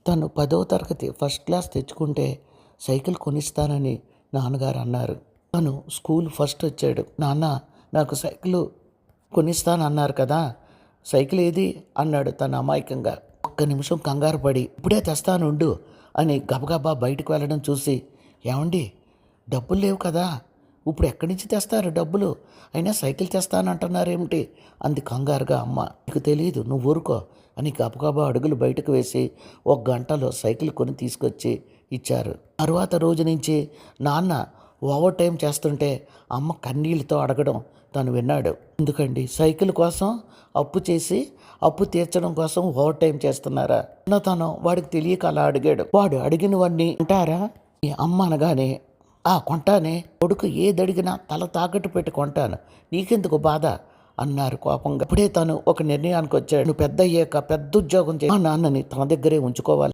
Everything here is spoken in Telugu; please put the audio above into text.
తను 10వ తరగతి ఫస్ట్ క్లాస్ తెచ్చుకుంటే సైకిల్ కొనిస్తానని నాన్నగారు అన్నారు. తను స్కూల్ ఫస్ట్ వచ్చాడు. నాన్న, నాకు సైకిల్ కొనిస్తానన్నారు కదా, సైకిల్ ఏది అన్నాడు తను అమాయకంగా. ఒక్క నిమిషం కంగారు పడి ఇప్పుడే తెస్తానుండు అని గబగబా బయటకు వెళ్ళడం చూసి, ఏమండి, డబ్బులు లేవు కదా, ఇప్పుడు ఎక్కడి నుంచి తెస్తారు డబ్బులు, అయినా సైకిల్ తెస్తానంటున్నారేమిటి అంది కంగారుగా అమ్మ. నీకు తెలియదు, నువ్వు ఊరుకో అని గబగబా అడుగులు బయటకు వేసి ఒక గంటలో సైకిల్ కొని తీసుకొచ్చి ఇచ్చారు. తరువాత రోజు నుంచి నాన్న ఓవర్ టైం చేస్తుంటే అమ్మ కన్నీళ్ళతో అడగడం తను విన్నాడు. ఎందుకండి, సైకిల్ కోసం అప్పు చేసి అప్పు తీర్చడం కోసం ఓవర్ టైం చేస్తున్నారా? తను వాడికి తెలియక అలా అడిగాడు. వాడు అడిగినవన్నీ అంటారా? ఈ అమ్మ అనగానే, కొంటానే, కొడుకు ఏదడిగినా తల తాకట్టు పెట్టి కొంటాను, నీకెందుకు బాధ అన్నారు కోపంగా. అప్పుడే తను ఒక నిర్ణయానికి వచ్చాడు. నువ్వు పెద్ద అయ్యాక పెద్ద ఉద్యోగం చేసి మా నాన్నని తన దగ్గరే ఉంచుకోవాలి.